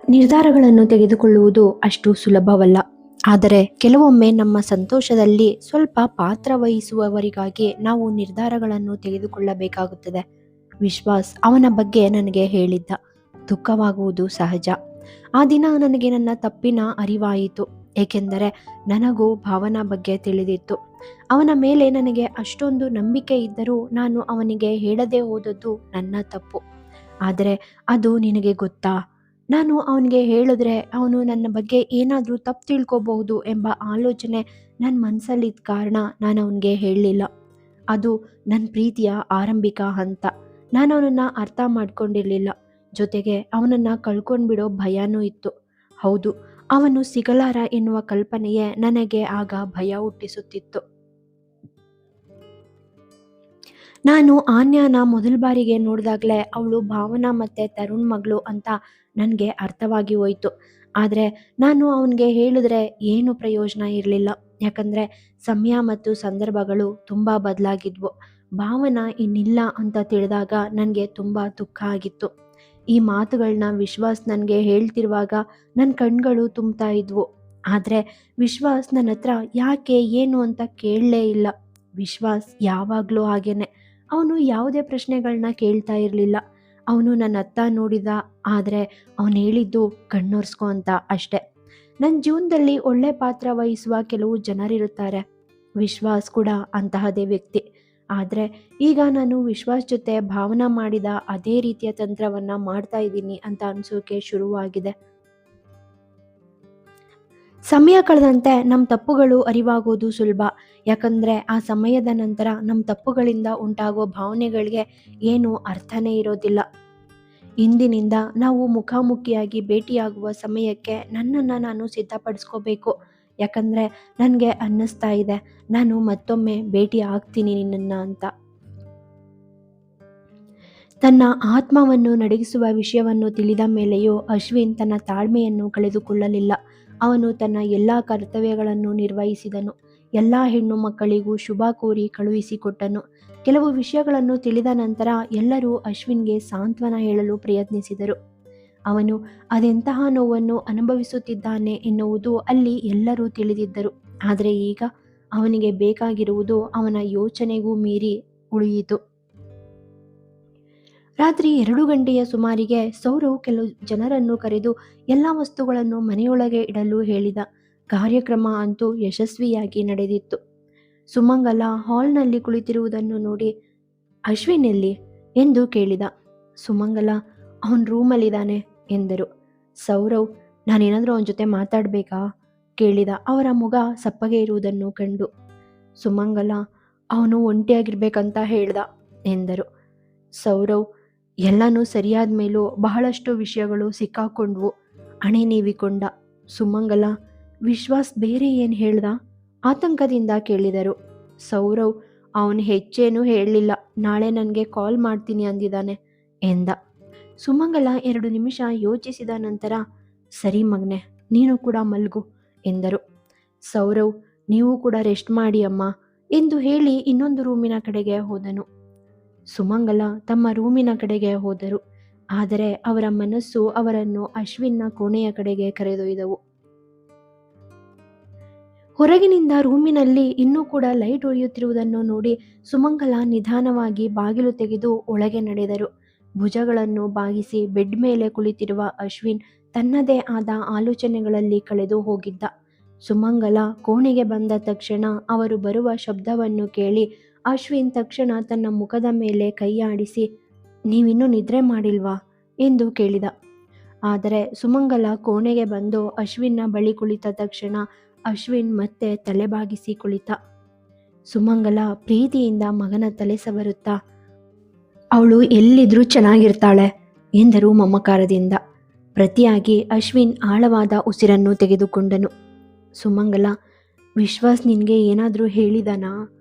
ನಿರ್ಧಾರಗಳನ್ನು ತೆಗೆದುಕೊಳ್ಳುವುದು ಅಷ್ಟು ಸುಲಭವಲ್ಲ. ಆದರೆ ಕೆಲವೊಮ್ಮೆ ನಮ್ಮ ಸಂತೋಷದಲ್ಲಿ ಸ್ವಲ್ಪ ಪಾತ್ರ ವಹಿಸುವವರಿಗಾಗಿ ನಾವು ನಿರ್ಧಾರಗಳನ್ನು ತೆಗೆದುಕೊಳ್ಳಬೇಕಾಗುತ್ತದೆ. ವಿಶ್ವಾಸ್ ಅವನ ಬಗ್ಗೆ ನನಗೆ ಹೇಳಿದ್ದ. ದುಃಖವಾಗುವುದು ಸಹಜ. ಆ ದಿನ ನನಗೆ ನನ್ನ ತಪ್ಪಿನ ಅರಿವಾಯಿತು, ಏಕೆಂದರೆ ನನಗೂ ಭಾವನಾ ಬಗ್ಗೆ ತಿಳಿದಿತ್ತು. ಅವನ ಮೇಲೆ ನನಗೆ ಅಷ್ಟೊಂದು ನಂಬಿಕೆ ಇದ್ದರೂ ನಾನು ಅವನಿಗೆ ಹೇಳದೆ ಹೋದದ್ದು ನನ್ನ ತಪ್ಪು. ಆದರೆ ಅದು ನಿನಗೆ ಗೊತ್ತಾ, ನಾನು ಅವನಿಗೆ ಹೇಳಿದ್ರೆ ಅವನು ನನ್ನ ಬಗ್ಗೆ ಏನಾದರೂ ತಪ್ಪು ತಿಳ್ಕೊಬಹುದು ಎಂಬ ಆಲೋಚನೆ ನನ್ನ ಮನಸ್ಸಲ್ಲಿದ್ದ ಕಾರಣ ನಾನು ಅವನಿಗೆ ಹೇಳಲಿಲ್ಲ. ಅದು ನನ್ನ ಪ್ರೀತಿಯ ಆರಂಭಿಕ ಹಂತ. ನಾನು ಅವನನ್ನು ಅರ್ಥ ಮಾಡ್ಕೊಂಡಿರಲಿಲ್ಲ. ಜೊತೆಗೆ ಅವನನ್ನು ಕಳ್ಕೊಂಡ್ಬಿಡೋ ಭಯನೂ ಇತ್ತು. ಹೌದು, ಅವನು ಸಿಗಲಾರ ಎನ್ನುವ ಕಲ್ಪನೆಯೇ ನನಗೆ ಆಗ ಭಯ ಹುಟ್ಟಿಸುತ್ತಿತ್ತು. ನಾನು ಆನ್ಯಾನ ಮೊದಲ ಬಾರಿಗೆ ನೋಡಿದಾಗಲೇ ಅವಳು ಭಾವನಾ ಮತ್ತು ತರುಣ್ ಮಗಳು ಅಂತ ನನಗೆ ಅರ್ಥವಾಗಿ ಹೋಯಿತು. ಆದರೆ ನಾನು ಅವನಿಗೆ ಹೇಳಿದ್ರೆ ಏನು ಪ್ರಯೋಜನ ಇರಲಿಲ್ಲ. ಯಾಕಂದರೆ ಸಮಯ ಮತ್ತು ಸಂದರ್ಭಗಳು ತುಂಬ ಬದಲಾಗಿದ್ವು. ಭಾವನಾ ಇನ್ನಿಲ್ಲ ಅಂತ ತಿಳಿದಾಗ ನನಗೆ ತುಂಬ ದುಃಖ ಆಗಿತ್ತು. ಈ ಮಾತುಗಳನ್ನ ವಿಶ್ವಾಸ್ ನನಗೆ ಹೇಳ್ತಿರುವಾಗ ನನ್ನ ಕಣ್ಗಳು ತುಂಬ್ತಾ ಇದ್ವು. ಆದರೆ ವಿಶ್ವಾಸ್ ನನ್ನ ಹತ್ರ ಯಾಕೆ ಏನು ಅಂತ ಕೇಳಲೇ ಇಲ್ಲ. ವಿಶ್ವಾಸ್ ಯಾವಾಗಲೂ ಹಾಗೇನೆ. ಅವನು ಯಾವುದೇ ಪ್ರಶ್ನೆಗಳನ್ನ ಕೇಳ್ತಾ ಇರಲಿಲ್ಲ. ಅವನು ನನ್ನ ಹತ್ತ ನೋಡಿದ, ಆದರೆ ಅವನು ಹೇಳಿದ್ದು ಕಣ್ಣೊರೆಸ್ಕೊ ಅಂತ ಅಷ್ಟೆ. ನನ್ನ ಜೀವನದಲ್ಲಿ ಒಳ್ಳೆ ಪಾತ್ರ ವಹಿಸುವ ಕೆಲವು ಜನರಿರುತ್ತಾರೆ. ವಿಶ್ವಾಸ್ ಕೂಡ ಅಂತಹದೇ ವ್ಯಕ್ತಿ. ಆದರೆ ಈಗ ನಾನು ವಿಶ್ವಾಸ್ ಜೊತೆ ಭಾವನಾ ಮಾಡಿದ ಅದೇ ರೀತಿಯ ತಂತ್ರವನ್ನು ಮಾಡ್ತಾ ಇದ್ದೀನಿ ಅಂತ ಅನಿಸೋಕೆ ಶುರುವಾಗಿದೆ. ಸಮಯ ಕಳೆದಂತೆ ನಮ್ಮ ತಪ್ಪುಗಳು ಅರಿವಾಗೋದು ಸುಲಭ. ಯಾಕಂದರೆ ಆ ಸಮಯದ ನಂತರ ನಮ್ಮ ತಪ್ಪುಗಳಿಂದ ಉಂಟಾಗೋ ಭಾವನೆಗಳಿಗೆ ಏನೂ ಅರ್ಥನೇ ಇರೋದಿಲ್ಲ. ಇಂದಿನಿಂದ ನಾವು ಮುಖಾಮುಖಿಯಾಗಿ ಭೇಟಿಯಾಗುವ ಸಮಯಕ್ಕೆ ನನ್ನನ್ನು ನಾನು ಸಿದ್ಧಪಡಿಸ್ಕೋಬೇಕು. ಯಾಕಂದರೆ ನನಗೆ ಅನ್ನಿಸ್ತಾ ಇದೆ ನಾನು ಮತ್ತೊಮ್ಮೆ ಭೇಟಿ ಆಗ್ತೀನಿ ನಿನ್ನನ್ನು ಅಂತ. ತನ್ನ ಆತ್ಮವನ್ನು ನಡಗಿಸುವ ವಿಷಯವನ್ನು ತಿಳಿದ ಮೇಲೆಯೂ ಅಶ್ವಿನ್ ತನ್ನ ತಾಳ್ಮೆಯನ್ನು ಕಳೆದುಕೊಳ್ಳಲಿಲ್ಲ. ಅವನು ತನ್ನ ಎಲ್ಲ ಕರ್ತವ್ಯಗಳನ್ನು ನಿರ್ವಹಿಸಿದನು. ಎಲ್ಲ ಹೆಣ್ಣು ಮಕ್ಕಳಿಗೂ ಶುಭ ಕೋರಿ ಕಳುಹಿಸಿಕೊಟ್ಟನು. ಕೆಲವು ವಿಷಯಗಳನ್ನು ತಿಳಿದ ನಂತರ ಎಲ್ಲರೂ ಅಶ್ವಿನ್ಗೆ ಸಾಂತ್ವನ ಹೇಳಲು ಪ್ರಯತ್ನಿಸಿದರು. ಅವನು ಅದೆಂತಹ ನೋವನ್ನು ಅನುಭವಿಸುತ್ತಿದ್ದಾನೆ ಎನ್ನುವುದು ಅಲ್ಲಿ ಎಲ್ಲರೂ ತಿಳಿದಿದ್ದರು. ಆದರೆ ಈಗ ಅವನಿಗೆ ಬೇಕಾಗಿರುವುದು ಅವನ ಯೋಚನೆಗೂ ಮೀರಿ ಉಳಿಯಿತು. ರಾತ್ರಿ 2 ಗಂಟೆಯ ಸುಮಾರಿಗೆ ಸೌರವ್ ಕೆಲವು ಜನರನ್ನು ಕರೆದು ಎಲ್ಲ ವಸ್ತುಗಳನ್ನು ಮನೆಯೊಳಗೆ ಇಡಲು ಹೇಳಿದ. ಕಾರ್ಯಕ್ರಮ ಅಂತೂ ಯಶಸ್ವಿಯಾಗಿ ನಡೆದಿತ್ತು. ಸುಮಂಗಲ ಹಾಲ್ನಲ್ಲಿ ಕುಳಿತಿರುವುದನ್ನು ನೋಡಿ ಅಶ್ವಿನ್ ಎಲ್ಲಿ ಎಂದು ಕೇಳಿದ. ಸುಮಂಗಲ ಅವನ ರೂಮಲ್ಲಿದ್ದಾನೆ ಎಂದರು. ಸೌರವ್ ನಾನೇನಾದರೂ ಅವನ ಜೊತೆ ಮಾತಾಡಬೇಕಾ ಕೇಳಿದ, ಅವರ ಮುಖ ಸಪ್ಪಗೆ ಇರುವುದನ್ನು ಕಂಡು. ಸುಮಂಗಲ ಅವನು ಒಂಟಿಯಾಗಿರ್ಬೇಕಂತ ಹೇಳ್ದ ಎಂದರು. ಸೌರವ್ ಎಲ್ಲನೂ ಸರಿಯಾದ ಮೇಲೂ ಬಹಳಷ್ಟು ವಿಷಯಗಳು ಸಿಕ್ಕಾಕೊಂಡ್ವು ಅಣೆ ನೀವಿಕೊಂಡ. ಸುಮಂಗಲ ವಿಶ್ವಾಸ್ ಬೇರೆ ಏನು ಹೇಳ್ದ ಆತಂಕದಿಂದ ಕೇಳಿದರು. ಸೌರವ್ ಅವನು ಹೆಚ್ಚೇನೂ ಹೇಳಲಿಲ್ಲ, ನಾಳೆ ನನಗೆ ಕಾಲ್ ಮಾಡ್ತೀನಿ ಅಂದಿದ್ದಾನೆ ಎಂದ. ಸುಮಂಗಲ 2 ನಿಮಿಷ ಯೋಚಿಸಿದ ನಂತರ ಸರಿ ಮಗನೆ, ನೀನು ಕೂಡ ಮಲ್ಗು ಎಂದರು. ಸೌರವ್ ನೀವು ಕೂಡ ರೆಸ್ಟ್ ಮಾಡಿ ಅಮ್ಮ ಎಂದು ಹೇಳಿ ಇನ್ನೊಂದು ರೂಮಿನ ಕಡೆಗೆ ಹೋದನು. ಸುಮಂಗಲ ತಮ್ಮ ರೂಮಿನ ಕಡೆಗೆ ಹೋದರು. ಆದರೆ ಅವರ ಮನಸ್ಸು ಅವರನ್ನು ಅಶ್ವಿನ್ನ ಕೋಣೆಯ ಕಡೆಗೆ ಕರೆದೊಯ್ದವು. ಹೊರಗಿನಿಂದ ರೂಮಿನಲ್ಲಿ ಇನ್ನೂ ಕೂಡ ಲೈಟ್ ಉರಿಯುತ್ತಿರುವುದನ್ನು ನೋಡಿ ಸುಮಂಗಲ ನಿಧಾನವಾಗಿ ಬಾಗಿಲು ತೆಗೆದು ಒಳಗೆ ನಡೆದರು. ಭುಜಗಳನ್ನು ಬಾಗಿಸಿ ಬೆಡ್ ಮೇಲೆ ಕುಳಿತಿರುವ ಅಶ್ವಿನ್ ತನ್ನದೇ ಆದ ಆಲೋಚನೆಗಳಲ್ಲಿ ಕಳೆದು ಹೋಗಿದ್ದ. ಸುಮಂಗಲ ಕೋಣೆಗೆ ಬಂದ ತಕ್ಷಣ ಅವರು ಬರುವ ಶಬ್ದವನ್ನು ಕೇಳಿ ಅಶ್ವಿನ್ ತಕ್ಷಣ ತನ್ನ ಮುಖದ ಮೇಲೆ ಕೈಯಾಡಿಸಿ ನೀವಿನ್ನೂ ನಿದ್ರೆ ಮಾಡಿಲ್ವಾ ಎಂದು ಕೇಳಿದ. ಆದರೆ ಸುಮಂಗಲ ಕೋಣೆಗೆ ಬಂದು ಅಶ್ವಿನ್ನ ಬಳಿ ಕುಳಿತ ತಕ್ಷಣ ಅಶ್ವಿನ್ ಮತ್ತೆ ತಲೆಬಾಗಿಸಿ ಕುಳಿತ. ಸುಮಂಗಲ ಪ್ರೀತಿಯಿಂದ ಮಗನ ತಲೆ ಸವರುತ್ತಾ ಅವಳು ಎಲ್ಲಿದ್ರೂ ಚೆನ್ನಾಗಿರ್ತಾಳೆ ಎಂದರು ಮಮಕಾರದಿಂದ. ಪ್ರತಿಯಾಗಿ ಅಶ್ವಿನ್ ಆಳವಾದ ಉಸಿರನ್ನು ತೆಗೆದುಕೊಂಡನು. ಸುಮಂಗಲ ವಿಶ್ವಾಸ್ ನಿನಗೆ ಏನಾದರೂ ಹೇಳಿದನಾ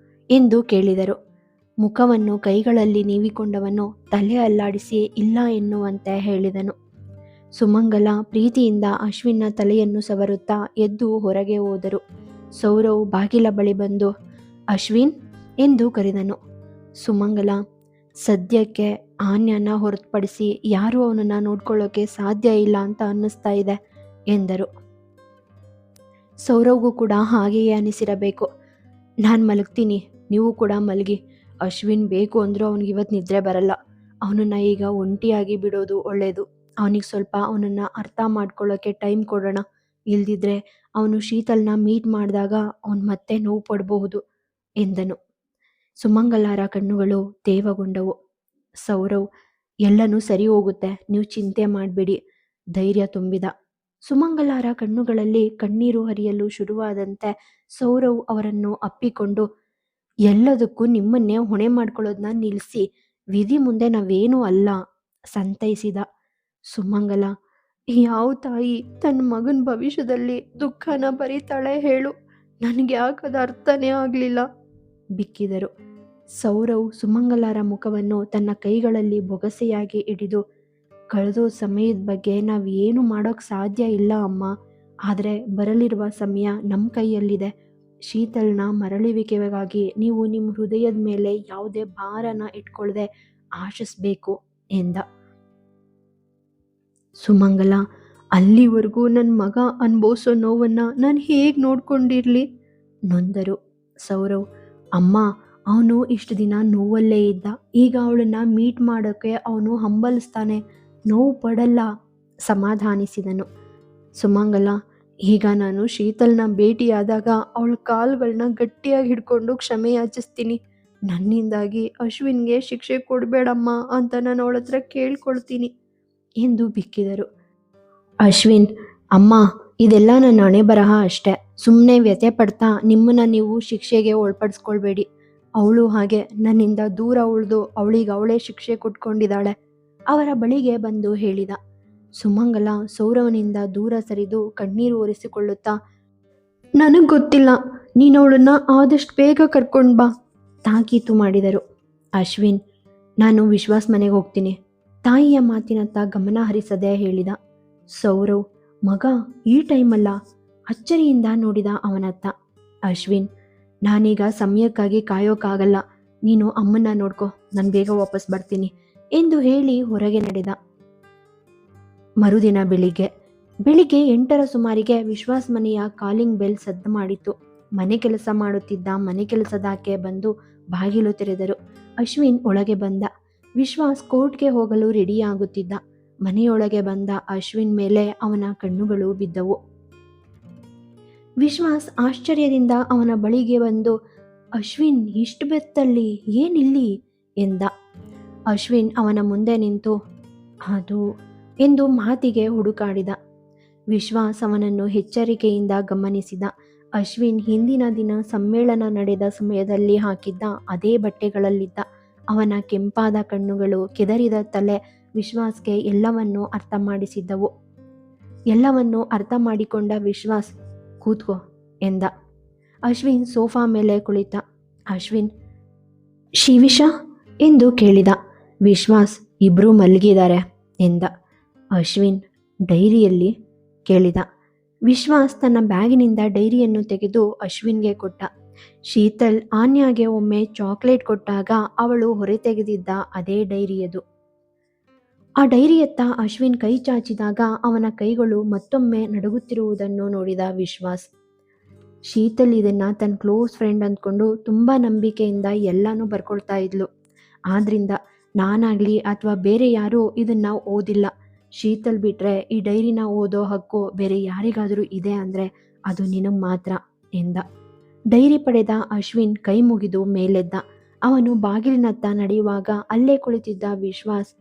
ಎಂದು ಕೇಳಿದರು. ಮುಖವನ್ನು ಕೈಗಳಲ್ಲಿ ನೀವಿಕೊಂಡವನು ತಲೆ ಅಲ್ಲಾಡಿಸಿ ಇಲ್ಲ ಎನ್ನುವಂತೆ ಹೇಳಿದನು. ಸುಮಂಗಲ ಪ್ರೀತಿಯಿಂದ ಅಶ್ವಿನ್ನ ತಲೆಯನ್ನು ಸವರುತ್ತಾ ಎದ್ದು ಹೊರಗೆ ಹೋದರು. ಸೌರವ್ ಬಾಗಿಲ ಬಳಿ ಬಂದು ಅಶ್ವಿನ್ ಎಂದು ಕರೆದನು. ಸುಮಂಗಲ ಸದ್ಯಕ್ಕೆ ಆನ್ಯನ ಹೊರತುಪಡಿಸಿ ಯಾರೂ ಅವನನ್ನ ನೋಡ್ಕೊಳ್ಳೋಕೆ ಸಾಧ್ಯ ಇಲ್ಲ ಅಂತ ಅನ್ನಿಸ್ತಾ ಇದೆ ಎಂದರು. ಸೌರವ್ಗೂ ಕೂಡ ಹಾಗೆಯೇ ಅನಿಸಿರಬೇಕು. ನಾನು ಮಲಗ್ತೀನಿ, ನೀವು ಕೂಡ ಮಲಗಿ. ಅಶ್ವಿನ್ ಬೇಕು ಅಂದರೂ ಅವ್ನಿಗೆ ಇವತ್ತು ನಿದ್ರೆ ಬರಲ್ಲ. ಅವನನ್ನ ಈಗ ಒಂಟಿಯಾಗಿ ಬಿಡೋದು ಒಳ್ಳೆಯದು. ಅವನಿಗೆ ಸ್ವಲ್ಪ ಅವನನ್ನು ಅರ್ಥ ಮಾಡ್ಕೊಳ್ಳೋಕ್ಕೆ ಟೈಮ್ ಕೊಡೋಣ. ಇಲ್ದಿದ್ರೆ ಅವನು ಶೀತಲ್ನ ಮೀಟ್ ಮಾಡಿದಾಗ ಅವನು ಮತ್ತೆ ನೋವು ಪಡಬಹುದು ಎಂದನು. ಸುಮಂಗಲಾರ ಕಣ್ಣುಗಳು ತೇವಗೊಂಡವು. ಸೌರವ್, ಎಲ್ಲನೂ ಸರಿ ಹೋಗುತ್ತೆ, ನೀವು ಚಿಂತೆ ಮಾಡಬೇಡಿ, ಧೈರ್ಯ ತುಂಬಿದ. ಸುಮಂಗಲಾರ ಕಣ್ಣುಗಳಲ್ಲಿ ಕಣ್ಣೀರು ಹರಿಯಲು ಶುರುವಾದಂತೆ ಸೌರವ್ ಅವರನ್ನು ಅಪ್ಪಿಕೊಂಡು, ಎಲ್ಲದಕ್ಕೂ ನಿಮ್ಮನ್ನೇ ಹೊಣೆ ಮಾಡ್ಕೊಳ್ಳೋದನ್ನ ನಿಲ್ಲಿಸಿ, ವಿಧಿ ಮುಂದೆ ನಾವೇನೂ ಅಲ್ಲ ಸಂತೈಸಿದ. ಸುಮಂಗಲ, ಯಾವ ತಾಯಿ ತನ್ನ ಮಗನ ಭವಿಷ್ಯದಲ್ಲಿ ದುಃಖನ ಬರೀತಾಳೆ ಹೇಳು? ನನಗೆ ಯಾಕದ ಅರ್ಥನೇ ಆಗಲಿಲ್ಲ ಬಿಕ್ಕಿದರು. ಸೌರವ್ ಸುಮಂಗಲಾರ ಮುಖವನ್ನು ತನ್ನ ಕೈಗಳಲ್ಲಿ ಬೊಗಸೆಯಾಗಿ ಹಿಡಿದು, ಕಳೆದೋ ಸಮಯದ ಬಗ್ಗೆ ನಾವು ಏನು ಮಾಡೋಕ್ಕೆ ಸಾಧ್ಯ ಇಲ್ಲ ಅಮ್ಮ. ಆದರೆ ಬರಲಿರುವ ಸಮಯ ನಮ್ಮ ಕೈಯಲ್ಲಿದೆ. ಶೀತಲ್ನ ಮರಳುವಿಕೆಗಾಗಿ ನೀವು ನಿಮ್ಮ ಹೃದಯದ ಮೇಲೆ ಯಾವುದೇ ಭಾರನ ಇಟ್ಕೊಳ್ಳದೆ ಆಶಿಸ್ಬೇಕು ಎಂದ. ಸುಮಂಗಲ, ಅಲ್ಲಿವರೆಗೂ ನನ್ನ ಮಗ ಅನುಭವಿಸೋ ನೋವನ್ನು ನಾನು ಹೇಗೆ ನೋಡ್ಕೊಂಡಿರಲಿ ನೊಂದರು. ಸೌರವ್, ಅಮ್ಮ, ಅವನು ಇಷ್ಟು ದಿನ ನೋವಲ್ಲೇ ಇದ್ದ. ಈಗ ಅವಳನ್ನ ಮೀಟ್ ಮಾಡೋಕ್ಕೆ ಅವನು ಹಂಬಲಿಸ್ತಾನೆ, ನೋವು ಪಡಲ್ಲ ಸಮಾಧಾನಿಸಿದನು. ಸುಮಂಗಲ, ಈಗ ನಾನು ಶೀತಲ್ನ ಭೇಟಿಯಾದಾಗ ಅವಳ ಕಾಲುಗಳನ್ನ ಗಟ್ಟಿಯಾಗಿ ಹಿಡ್ಕೊಂಡು ಕ್ಷಮೆ ಯಾಚಿಸ್ತೀನಿ. ನನ್ನಿಂದಾಗಿ ಅಶ್ವಿನ್ಗೆ ಶಿಕ್ಷೆ ಕೊಡಬೇಡಮ್ಮ ಅಂತ ನಾನು ಅವಳ ಹತ್ರ ಕೇಳ್ಕೊಳ್ತೀನಿ ಎಂದು ಬಿಕ್ಕಿದರು. ಅಶ್ವಿನ್, ಅಮ್ಮ, ಇದೆಲ್ಲ ನನ್ನ ಹಣೆ ಬರಹ ಅಷ್ಟೆ. ಸುಮ್ಮನೆ ವ್ಯಥೆ ಪಡ್ತಾ ನಿಮ್ಮನ್ನ ನೀವು ಶಿಕ್ಷೆಗೆ ಒಳಪಡಿಸ್ಕೊಳ್ಬೇಡಿ. ಅವಳು ಹಾಗೆ ನನ್ನಿಂದ ದೂರ ಉಳಿದು ಅವಳಿಗೆ ಅವಳೇ ಶಿಕ್ಷೆ ಕೊಟ್ಕೊಂಡಿದ್ದಾಳೆ ಅವರ ಬಳಿಗೆ ಬಂದು ಹೇಳಿದ. ಸುಮಂಗಲ ಸೌರವನಿಂದ ದೂರ ಸರಿದು ಕಣ್ಣೀರು ಒರೆಸಿಕೊಳ್ಳುತ್ತಾ, ನನಗೆ ಗೊತ್ತಿಲ್ಲ, ನೀನು ಅವಳನ್ನ ಆದಷ್ಟು ಬೇಗ ಕರ್ಕೊಂಡು ಬಾ ತಾಕೀತು ಮಾಡಿದರು. ಅಶ್ವಿನ್, ನಾನು ವಿಶ್ವಾಸ್ ಮನೆಗೆ ಹೋಗ್ತೀನಿ ತಾಯಿಯ ಮಾತಿನತ್ತ ಗಮನ ಹರಿಸದೆ ಹೇಳಿದ. ಸೌರವ್, ಮಗ, ಈ ಟೈಮಲ್ಲ ಅಚ್ಚರಿಯಿಂದ ನೋಡಿದ ಅವನತ್ತ. ಅಶ್ವಿನ್, ನಾನೀಗ ಸಮಯಕ್ಕಾಗಿ ಕಾಯೋಕ್ಕಾಗಲ್ಲ, ನೀನು ಅಮ್ಮನ್ನ ನೋಡ್ಕೊ, ನಾನು ಬೇಗ ವಾಪಸ್ ಬರ್ತೀನಿ ಎಂದು ಹೇಳಿ ಹೊರಗೆ ನಡೆದ. ಮರುದಿನ ಬೆಳಿಗ್ಗೆ 8ರ ಸುಮಾರಿಗೆ ವಿಶ್ವಾಸ್ ಮನೆಯ ಕಾಲಿಂಗ್ ಬೆಲ್ ಸದ್ದು ಮಾಡಿತು. ಮನೆ ಕೆಲಸ ಮಾಡುತ್ತಿದ್ದ ಮನೆ ಕೆಲಸದಾಕೆ ಬಂದು ಬಾಗಿಲು ತೆರೆದರು. ಅಶ್ವಿನ್ ಒಳಗೆ ಬಂದ. ವಿಶ್ವಾಸ್ ಕೋರ್ಟ್ಗೆ ಹೋಗಲು ರೆಡಿಯಾಗುತ್ತಿದ್ದ. ಮನೆಯೊಳಗೆ ಬಂದ ಅಶ್ವಿನ್ ಮೇಲೆ ಅವನ ಕಣ್ಣುಗಳು ಬಿದ್ದವು. ವಿಶ್ವಾಸ್ ಆಶ್ಚರ್ಯದಿಂದ ಅವನ ಬಳಿಗೆ ಬಂದು, ಅಶ್ವಿನ್, ಇಷ್ಟು ಬೆತ್ತಲ್ಲಿ ಏನಿಲ್ಲಿ ಎಂದ. ಅಶ್ವಿನ್ ಅವನ ಮುಂದೆ ನಿಂತು, ಅದು ಎಂದು ಮಾತಿಗೆ ಹುಡುಕಾಡಿದ. ವಿಶ್ವಾಸ್ ಅವನನ್ನು ಎಚ್ಚರಿಕೆಯಿಂದ ಗಮನಿಸಿದ. ಅಶ್ವಿನ್ ಹಿಂದಿನ ದಿನ ಸಮ್ಮೇಳನ ನಡೆದ ಸಮಯದಲ್ಲಿ ಹಾಕಿದ್ದ ಅದೇ ಬಟ್ಟೆಗಳಲ್ಲಿದ್ದ. ಅವನ ಕೆಂಪಾದ ಕಣ್ಣುಗಳು, ಕೆದರಿದ ತಲೆ ವಿಶ್ವಾಸ್ಗೆ ಎಲ್ಲವನ್ನೂ ಅರ್ಥ ಮಾಡಿಸಿದ್ದವು. ಎಲ್ಲವನ್ನೂ ಅರ್ಥ ಮಾಡಿಕೊಂಡ ವಿಶ್ವಾಸ್, ಕೂತ್ಕೋ ಎಂದ. ಅಶ್ವಿನ್ ಸೋಫಾ ಮೇಲೆ ಕುಳಿತ. ಅಶ್ವಿನ್, ಶಿವಿಷ ಎಂದು ಕೇಳಿದ. ವಿಶ್ವಾಸ್, ಇಬ್ರು ಮಲಗಿದ್ದಾರೆ ಎಂದ. ಅಶ್ವಿನ್, ಡೈರಿಯಲ್ಲಿ ಕೇಳಿದ. ವಿಶ್ವಾಸ್ ತನ್ನ ಬ್ಯಾಗಿನಿಂದ ಡೈರಿಯನ್ನು ತೆಗೆದು ಅಶ್ವಿನ್ಗೆ ಕೊಟ್ಟ. ಶೀತಲ್ ಆನ್ಯಾಗೆ ಒಮ್ಮೆ ಚಾಕ್ಲೇಟ್ ಕೊಟ್ಟಾಗ ಅವಳು ಹೊರತೆಗೆದಿದ್ದ ಅದೇ ಡೈರಿಯದು. ಆ ಡೈರಿಯತ್ತ ಅಶ್ವಿನ್ ಕೈ ಚಾಚಿದಾಗ ಅವನ ಕೈಗಳು ಮತ್ತೊಮ್ಮೆ ನಡುಗುತ್ತಿರುವುದನ್ನು ನೋಡಿದ ವಿಶ್ವಾಸ್. ಶೀತಲ್ ಇದನ್ನ ತನ್ನ ಕ್ಲೋಸ್ ಫ್ರೆಂಡ್ ಅಂದ್ಕೊಂಡು ತುಂಬಾ ನಂಬಿಕೆಯಿಂದ ಎಲ್ಲಾನು ಬರ್ಕೊಳ್ತಾ ಇದ್ಲು. ಆದ್ರಿಂದ ನಾನಾಗ್ಲಿ ಅಥವಾ ಬೇರೆ ಯಾರೂ ಇದನ್ನ ಓದಿಲ್ಲ. ಶೀತಲ್ ಬಿಟ್ರೆ ಈ ಡೈರಿನ ಓದೋ ಹಕ್ಕು ಬೇರೆ ಯಾರಿಗಾದರೂ ಇದೆ ಅಂದ್ರೆ ಅದು ನಿನಗೆ ಮಾತ್ರ ಎಂದ. ಡೈರಿ ಪಡೆದ ಅಶ್ವಿನ್ ಕೈ ಮುಗಿದು ಮೇಲೆದ್ದ. ಅವನು ಬಾಗಿಲಿನತ್ತ ನಡೆಯುವಾಗ ಅಲ್ಲೇ ಕುಳಿತಿದ್ದ ವಿಶ್ವಾಸ್,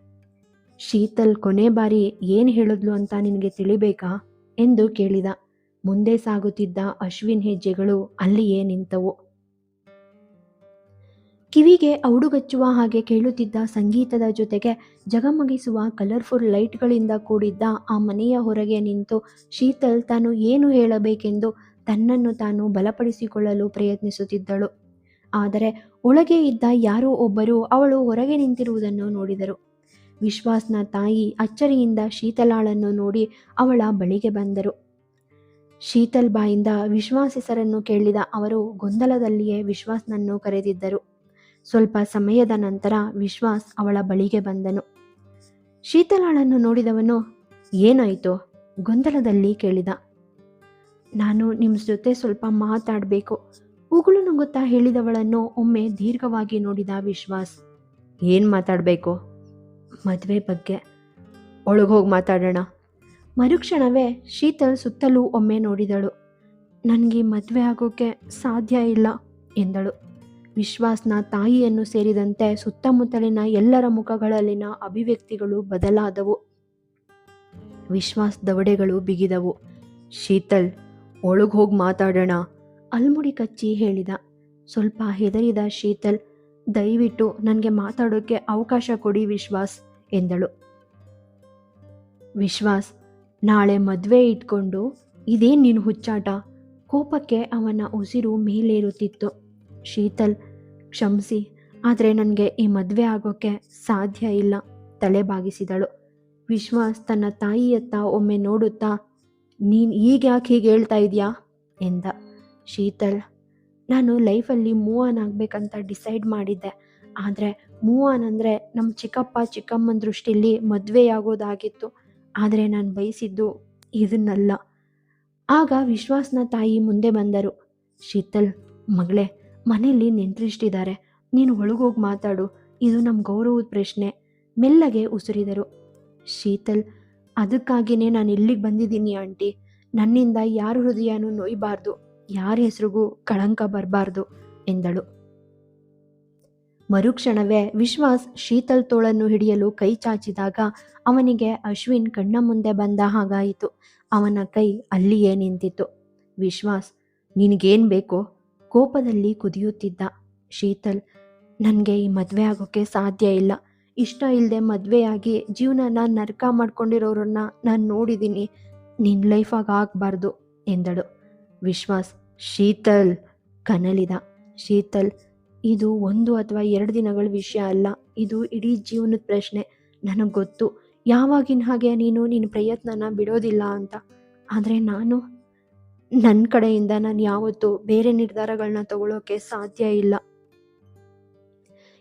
ಶೀತಲ್ ಕೊನೆ ಬಾರಿ ಏನು ಹೇಳಿದ್ಲು ಅಂತ ನಿನಗೆ ತಿಳಿಬೇಕಾ ಎಂದು ಕೇಳಿದ. ಮುಂದೆ ಸಾಗುತ್ತಿದ್ದ ಅಶ್ವಿನ್ ಹೆಜ್ಜೆಗಳು ಅಲ್ಲಿಯೇ ನಿಂತವು. ಕಿವಿಗೆ ಔಡುಗಚ್ಚುವ ಹಾಗೆ ಕೇಳುತ್ತಿದ್ದ ಸಂಗೀತದ ಜೊತೆಗೆ ಜಗಮಗಿಸುವ ಕಲರ್ಫುಲ್ ಲೈಟ್ಗಳಿಂದ ಕೂಡಿದ್ದ ಆ ಮನೆಯ ಹೊರಗೆ ನಿಂತು ಶೀತಲ್ ತಾನು ಏನು ಹೇಳಬೇಕೆಂದು ತನ್ನನ್ನು ತಾನು ಬಲಪಡಿಸಿಕೊಳ್ಳಲು ಪ್ರಯತ್ನಿಸುತ್ತಿದ್ದಳು. ಆದರೆ ಒಳಗೆ ಇದ್ದ ಯಾರೋ ಒಬ್ಬರು ಅವಳು ಹೊರಗೆ ನಿಂತಿರುವುದನ್ನು ನೋಡಿದರು. ವಿಶ್ವಾಸ್ನ ತಾಯಿ ಅಚ್ಚರಿಯಿಂದ ಶೀತಲಾಳನ್ನು ನೋಡಿ ಅವಳ ಬಳಿಗೆ ಬಂದರು. ಶೀತಲ್ ಬಾಯಿಂದ ವಿಶ್ವಾಸ್ ಹೆಸರನ್ನು ಕೇಳಿದ ಅವರು ಗೊಂದಲದಲ್ಲಿಯೇ ವಿಶ್ವಾಸ್ನನ್ನು ಕರೆದಿದ್ದರು. ಸ್ವಲ್ಪ ಸಮಯದ ನಂತರ ವಿಶ್ವಾಸ್ ಅವಳ ಬಳಿಗೆ ಬಂದನು. ಶೀತಲಾಳನ್ನು ನೋಡಿದವನು ಏನಾಯಿತು ಗೊಂದಲದಲ್ಲಿ ಕೇಳಿದ. ನಾನು ನಿಮ್ಮ ಜೊತೆ ಸ್ವಲ್ಪ ಮಾತಾಡಬೇಕು, ಉಗುಳು ನುಗ್ಗುತ್ತಾ ಹೇಳಿದವಳನ್ನು ಒಮ್ಮೆ ದೀರ್ಘವಾಗಿ ನೋಡಿದ ವಿಶ್ವಾಸ್. ಏನು ಮಾತಾಡಬೇಕು? ಮದುವೆ ಬಗ್ಗೆ. ಒಳಗೋಗಿ ಮಾತಾಡೋಣ. ಮರುಕ್ಷಣವೇ ಶೀತಲ್ ಸುತ್ತಲೂ ಒಮ್ಮೆ ನೋಡಿದಳು. ನನಗೆ ಮದುವೆ ಆಗೋಕ್ಕೆ ಸಾಧ್ಯ ಇಲ್ಲ ಎಂದಳು. ವಿಶ್ವಾಸ್ನ ತಾಯಿಯನ್ನು ಸೇರಿದಂತೆ ಸುತ್ತಮುತ್ತಲಿನ ಎಲ್ಲರ ಮುಖಗಳಲ್ಲಿನ ಅಭಿವ್ಯಕ್ತಿಗಳು ಬದಲಾದವು. ವಿಶ್ವಾಸ್ ದವಡೆಗಳು ಬಿಗಿದವು. ಶೀತಲ್, ಒಳಗೆ ಹೋಗಿ ಮಾತಾಡೋಣ, ಅಲ್ಮುಡಿ ಕಚ್ಚಿ ಹೇಳಿದ. ಸ್ವಲ್ಪ ಹೆದರಿದ ಶೀತಲ್, ದಯವಿಟ್ಟು ನನಗೆ ಮಾತಾಡೋಕ್ಕೆ ಅವಕಾಶ ಕೊಡಿ ವಿಶ್ವಾಸ್ ಎಂದಳು. ವಿಶ್ವಾಸ್, ನಾಳೆ ಮದುವೆ ಇಟ್ಕೊಂಡು ಇದೇನು ನೀನು ಹುಚ್ಚಾಟ? ಕೋಪಕ್ಕೆ ಅವನ ಉಸಿರು ಮೇಲೇರುತ್ತಿತ್ತು. ಶೀತಲ್, ಕ್ಷಮಿಸಿ, ಆದರೆ ನನಗೆ ಈ ಮದುವೆ ಆಗೋಕ್ಕೆ ಸಾಧ್ಯ ಇಲ್ಲ ತಲೆ ಬಾಗಿಸಿದಳು. ವಿಶ್ವಾಸ್ ತನ್ನ ತಾಯಿಯತ್ತ ಒಮ್ಮೆ ನೋಡುತ್ತಾ, ನೀನು ಈಗ ಯಾಕೆ ಹೀಗೆ ಹೇಳ್ತಾ ಇದೆಯಾ ಎಂದ. ಶೀತಲ್, ನಾನು ಲೈಫಲ್ಲಿ ಮೂವ್ ಆನ್ ಆಗಬೇಕಂತ ಡಿಸೈಡ್ ಮಾಡಿದ್ದೆ. ಆದರೆ ಮೂವ್ ಆನ್ ಅಂದರೆ ನಮ್ಮ ಚಿಕ್ಕಪ್ಪ ಚಿಕ್ಕಮ್ಮನ ದೃಷ್ಟಿಲಿ ಮದುವೆಯಾಗೋದಾಗಿತ್ತು. ಆದರೆ ನಾನು ಬಯಸಿದ್ದು ಇದನ್ನಲ್ಲ. ಆಗ ವಿಶ್ವಾಸ್ನ ತಾಯಿ ಮುಂದೆ ಬಂದರು. ಶೀತಲ್, ಮಗಳೇ, ಮನೆಯಲ್ಲಿ ನೆಂಟರಿಷ್ಟಿದ್ದಾರೆ, ನೀನು ಒಳಗೋಗಿ ಮಾತಾಡು, ಇದು ನಮ್ಮ ಗೌರವದ ಪ್ರಶ್ನೆ ಮೆಲ್ಲಗೆ ಉಸಿರಿದರು. ಶೀತಲ್, ಅದಕ್ಕಾಗಿಯೇ ನಾನು ಇಲ್ಲಿಗೆ ಬಂದಿದ್ದೀನಿ ಆಂಟಿ. ನನ್ನಿಂದ ಯಾರ ಹೃದಯನೂ ನೋಯಬಾರ್ದು, ಯಾರ ಹೆಸರಿಗೂ ಕಳಂಕ ಬರಬಾರ್ದು ಎಂದಳು. ಮರುಕ್ಷಣವೇ ವಿಶ್ವಾಸ್ ಶೀತಲ್ ತೋಳನ್ನು ಹಿಡಿಯಲು ಕೈ ಚಾಚಿದಾಗ ಅವನಿಗೆ ಅಶ್ವಿನ್ ಕಣ್ಣ ಮುಂದೆ ಬಂದ ಹಾಗಾಯಿತು. ಅವನ ಕೈ ಅಲ್ಲಿಯೇ ನಿಂತಿತು. ವಿಶ್ವಾಸ್, ನಿನಗೇನು ಬೇಕೋ? ಕೋಪದಲ್ಲಿ ಕುದಿಯುತ್ತಿದ್ದ. ಶೀತಲ್, ನನಗೆ ಈ ಮದುವೆ ಆಗೋಕ್ಕೆ ಸಾಧ್ಯ ಇಲ್ಲ. ಇಷ್ಟ ಇಲ್ಲದೆ ಮದುವೆಯಾಗಿ ಜೀವನನ ನರಕ ಮಾಡ್ಕೊಂಡಿರೋರನ್ನ ನಾನು ನೋಡಿದ್ದೀನಿ. ನಿನ್ನ ಲೈಫಾಗ ಆಗಬಾರ್ದು ಎಂದಳು. ವಿಶ್ವಾಸ್, ಶೀತಲ್ ಕನಲಿದ. ಶೀತಲ್, ಇದು 1 ಅಥವಾ 2 ದಿನಗಳ ವಿಷಯ ಅಲ್ಲ, ಇದು ಇಡೀ ಜೀವನದ ಪ್ರಶ್ನೆ. ನನಗೆ ಗೊತ್ತು ಯಾವಾಗಿನ ಹಾಗೆ ನೀನು ನಿನ್ನ ಪ್ರಯತ್ನನ ಬಿಡೋದಿಲ್ಲ ಅಂತ. ಆದರೆ ನನ್ನ ಕಡೆಯಿಂದ ನಾನು ಯಾವತ್ತೂ ಬೇರೆ ನಿರ್ಧಾರಗಳನ್ನ ತಗೊಳ್ಳೋಕೆ ಸಾಧ್ಯ ಇಲ್ಲ.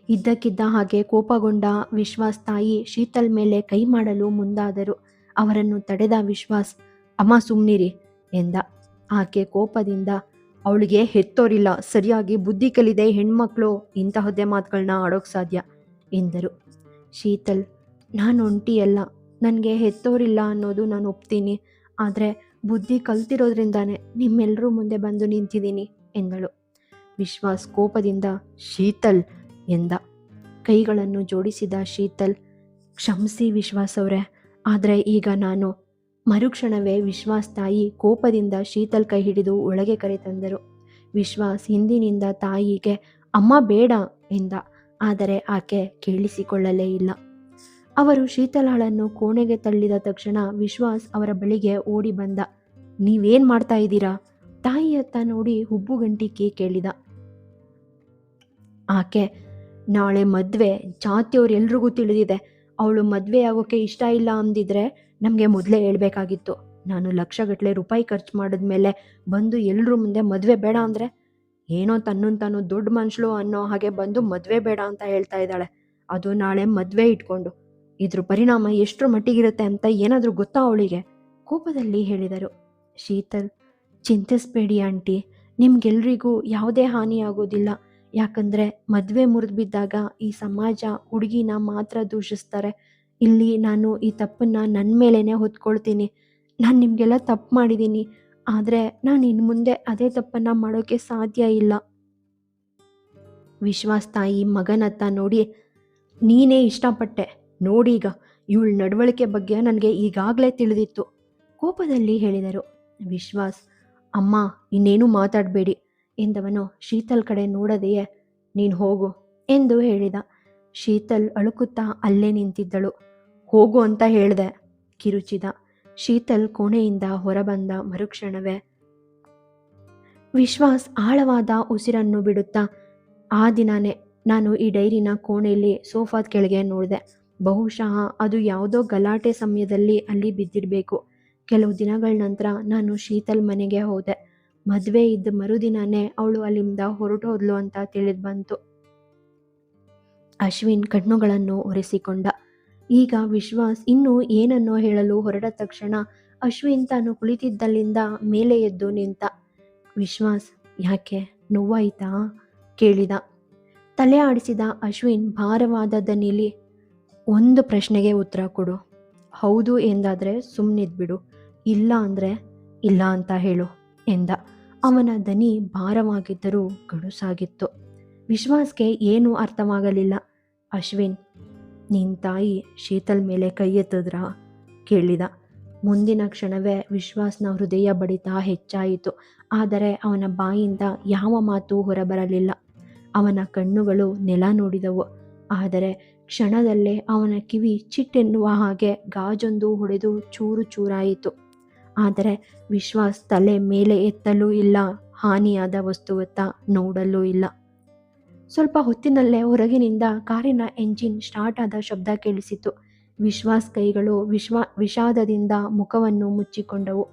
ಇದ್ದಕ್ಕಿದ್ದ ಹಾಗೆ ಕೋಪಗೊಂಡ ವಿಶ್ವಾಸ್ ತಾಯಿ ಶೀತಲ್ ಮೇಲೆ ಕೈ ಮಾಡಲು ಮುಂದಾದರು. ಅವರನ್ನು ತಡೆದ ವಿಶ್ವಾಸ್, ಅಮ್ಮ ಸುಮ್ಮನಿರಿ ಎಂದ. ಆಕೆ ಕೋಪದಿಂದ, ಅವಳಿಗೆ ಹೆತ್ತೋರಿಲ್ಲ, ಸರಿಯಾಗಿ ಬುದ್ಧಿ ಕಲಿದೆ ಹೆಣ್ಮಕ್ಳು ಇಂತಹದ್ದೇ ಮಾತುಗಳನ್ನ ಆಡೋಕ್ಕೆ ಸಾಧ್ಯ ಎಂದರು. ಶೀತಲ್, ನಾನು ಒಂಟಿಯಲ್ಲ, ನನಗೆ ಹೆತ್ತೋರಿಲ್ಲ ಅನ್ನೋದು ನಾನು ಒಪ್ತೀನಿ. ಆದರೆ ಬುದ್ಧಿ ಕಲ್ತಿರೋದ್ರಿಂದಾನೇ ನಿಮ್ಮೆಲ್ಲರೂ ಮುಂದೆ ಬಂದು ನಿಂತಿದ್ದೀನಿ ಎಂದಳು. ವಿಶ್ವಾಸ್ ಕೋಪದಿಂದ, ಶೀತಲ್ ಎಂದ. ಕೈಗಳನ್ನು ಜೋಡಿಸಿದ ಶೀತಲ್, ಕ್ಷಮಿಸಿ ವಿಶ್ವಾಸ್ ಅವರೇ, ಆದರೆ ಈಗ ನಾನು. ಮರುಕ್ಷಣವೇ ವಿಶ್ವಾಸ್ ತಾಯಿ ಕೋಪದಿಂದ ಶೀತಲ್ ಕೈ ಹಿಡಿದು ಒಳಗೆ ಕರೆತಂದರು. ವಿಶ್ವಾಸ್ ಹಿಂದಿನಿಂದ ತಾಯಿಗೆ ಅಮ್ಮ ಬೇಡ ಎಂದ. ಆದರೆ ಆಕೆ ಕೇಳಿಸಿಕೊಳ್ಳಲೇ ಇಲ್ಲ. ಅವರು ಶೀತಲಾಳನ್ನು ಕೋಣೆಗೆ ತಳ್ಳಿದ ತಕ್ಷಣ ವಿಶ್ವಾಸ್ ಅವರ ಬಳಿಗೆ ಓಡಿ ಬಂದ. ನೀವೇನ್ ಮಾಡ್ತಾ ಇದ್ದೀರಾ? ತಾಯಿಯತ್ತ ನೋಡಿ ಹುಬ್ಬುಗಂಟಿಕ್ಕಿ ಕೇಳಿದ. ಆಕೆ, ನಾಳೆ ಮದುವೆ ಜಾತಿಯವ್ರೆಲ್ರಿಗೂ ತಿಳಿದಿದೆ. ಅವಳು ಮದುವೆ ಆಗೋಕ್ಕೆ ಇಷ್ಟ ಇಲ್ಲ ಅಂದಿದ್ರೆ ನಮಗೆ ಮೊದಲೇ ಹೇಳ್ಬೇಕಾಗಿತ್ತು. ನಾನು ಲಕ್ಷಗಟ್ಟಲೆ ರೂಪಾಯಿ ಖರ್ಚು ಮಾಡಿದ್ಮೇಲೆ ಬಂದು ಎಲ್ಲರೂ ಮುಂದೆ ಮದುವೆ ಬೇಡ ಅಂದರೆ ಏನೋ ತನ್ನನ್ನು ತಾನು ದೊಡ್ಡ ಮನುಷ್ಯಳು ಅನ್ನೋ ಹಾಗೆ ಬಂದು ಮದುವೆ ಬೇಡ ಅಂತ ಹೇಳ್ತಾ ಇದ್ದಾಳೆ. ಅದು ನಾಳೆ ಮದುವೆ ಇಟ್ಕೊಂಡು. ಇದ್ರ ಪರಿಣಾಮ ಎಷ್ಟರ ಮಟ್ಟಿಗಿರುತ್ತೆ ಅಂತ ಏನಾದರೂ ಗೊತ್ತಾ ಅವಳಿಗೆ? ಕೋಪದಲ್ಲಿ ಹೇಳಿದರು. ಶೀತಲ್, ಚಿಂತಿಸ್ಬೇಡಿ ಆಂಟಿ, ನಿಮ್ಗೆಲ್ರಿಗೂ ಯಾವುದೇ ಹಾನಿ ಆಗೋದಿಲ್ಲ. ಯಾಕಂದರೆ ಮದುವೆ ಮುರಿದು ಬಿದ್ದಾಗ ಈ ಸಮಾಜ ಹುಡುಗಿನ ಮಾತ್ರ ದೂಷಿಸ್ತಾರೆ. ಇಲ್ಲಿ ನಾನು ಈ ತಪ್ಪನ್ನು ನನ್ನ ಮೇಲೇ ಹೊತ್ಕೊಳ್ತೀನಿ. ನಾನು ನಿಮಗೆಲ್ಲ ತಪ್ಪು ಮಾಡಿದ್ದೀನಿ, ಆದರೆ ನಾನು ಇನ್ನು ಮುಂದೆ ಅದೇ ತಪ್ಪನ್ನು ಮಾಡೋಕ್ಕೆ ಸಾಧ್ಯ ಇಲ್ಲ. ವಿಶ್ವಾಸ್ ತಾಯಿ ಮಗನತ್ತ ನೋಡಿ, ನೀನೇ ಇಷ್ಟಪಟ್ಟೆ ನೋಡೀಗ, ಇವಳ ನಡವಳಿಕೆ ಬಗ್ಗೆ ನನಗೆ ಈಗಾಗಲೇ ತಿಳಿದಿತ್ತು ಕೋಪದಲ್ಲಿ ಹೇಳಿದರು. ವಿಶ್ವಾಸ್, ಅಮ್ಮ ಇನ್ನೇನು ಮಾತಾಡಬೇಡಿ ಎಂದವನು ಶೀತಲ್ ಕಡೆ ನೋಡದೆಯೇ ನೀನು ಹೋಗು ಎಂದು ಹೇಳಿದ. ಶೀತಲ್ ಅಳುಕುತ್ತಾ ಅಲ್ಲೇ ನಿಂತಿದ್ದಳು. ಹೋಗು ಅಂತ ಹೇಳ್ದೆ ಕಿರುಚಿದ. ಶೀತಲ್ ಕೋಣೆಯಿಂದ ಹೊರಬಂದ ಮರುಕ್ಷಣವೇ ವಿಶ್ವಾಸ್ ಆಳವಾದ ಉಸಿರನ್ನು ಬಿಡುತ್ತಾ, ಆ ದಿನಾನೇ ನಾನು ಈ ಡೈರಿನ ಕೋಣೆಯಲ್ಲಿ ಸೋಫಾದ ಕೆಳಗೆ ನೋಡಿದೆ. ಬಹುಶಃ ಅದು ಯಾವುದೋ ಗಲಾಟೆ ಸಮಯದಲ್ಲಿ ಅಲ್ಲಿ ಬಿದ್ದಿರಬೇಕು. ಕೆಲವು ದಿನಗಳ ನಂತರ ನಾನು ಶೀತಲ್ ಮನೆಗೆ ಹೋದೆ. ಮದುವೆ ಇದ್ದ ಮರುದಿನಾನೇ ಅವಳು ಅಲ್ಲಿಂದ ಹೊರಟೋದ್ಲು ಅಂತ ತಿಳಿದು ಬಂತು. ಅಶ್ವಿನ್ ಕಣ್ಣುಗಳನ್ನು ಒರೆಸಿಕೊಂಡ. ಈಗ ವಿಶ್ವಾಸ್ ಇನ್ನೂ ಏನನ್ನೋ ಹೇಳಲು ಹೊರಟ ತಕ್ಷಣ ಅಶ್ವಿನ್ ತಾನು ಕುಳಿತಿದ್ದಲ್ಲಿಂದ ಮೇಲೆ ಎದ್ದು ನಿಂತ. ವಿಶ್ವಾಸ್, ಯಾಕೆ ನೋವಾಯ್ತಾ ಕೇಳಿದ. ತಲೆ ಆಡಿಸಿದ ಅಶ್ವಿನ್ ಭಾರವಾದ ದನಿಲಿ, ಒಂದು ಪ್ರಶ್ನೆಗೆ ಉತ್ತರ ಕೊಡು. ಹೌದು ಎಂದಾದರೆ ಸುಮ್ಮನಿದ್ಬಿಡು, ಇಲ್ಲ ಅಂದರೆ ಇಲ್ಲ ಅಂತ ಹೇಳು ಎಂದ. ಅವನ ದನಿ ಭಾರವಾಗಿದ್ದರೂ ಗಡುಸಾಗಿತ್ತು. ವಿಶ್ವಾಸ್ಗೆ ಏನೂ ಅರ್ಥವಾಗಲಿಲ್ಲ. ಅಶ್ವಿನ್, ನಿನ್ನ ತಾಯಿ ಶೀತಲ್ ಮೇಲೆ ಕೈ ಎತ್ತಿದ್ರಾ ಕೇಳಿದ. ಮುಂದಿನ ಕ್ಷಣವೇ ವಿಶ್ವಾಸ್ನ ಹೃದಯ ಬಡಿತ ಹೆಚ್ಚಾಯಿತು. ಆದರೆ ಅವನ ಬಾಯಿಂದ ಯಾವ ಮಾತು ಹೊರಬರಲಿಲ್ಲ. ಅವನ ಕಣ್ಣುಗಳು ನೆಲ ನೋಡಿದವು. ಆದರೆ ಕ್ಷಣದಲ್ಲೇ ಅವನ ಕಿವಿ ಚಿಟ್ಟೆನ್ನುವ ಹಾಗೆ ಗಾಜೊಂದು ಹೊಡೆದು ಚೂರು ಚೂರಾಯಿತು. ಆದರೆ ವಿಶ್ವಾಸ್ ತಲೆ ಮೇಲೆ ಎತ್ತಲೂ ಇಲ್ಲ, ಹಾನಿಯಾದ ವಸ್ತುವತ್ತ ನೋಡಲೂ ಇಲ್ಲ. ಸ್ವಲ್ಪ ಹೊತ್ತಿನಲ್ಲೇ ಹೊರಗಿನಿಂದ ಕಾರಿನ ಎಂಜಿನ್ ಸ್ಟಾರ್ಟ್ ಆದ ಶಬ್ದ ಕೇಳಿಸಿತು. ವಿಶ್ವಾಸ್ ಕೈಗಳು ವಿಷಾದದಿಂದ ಮುಖವನ್ನು ಮುಚ್ಚಿಕೊಂಡವು.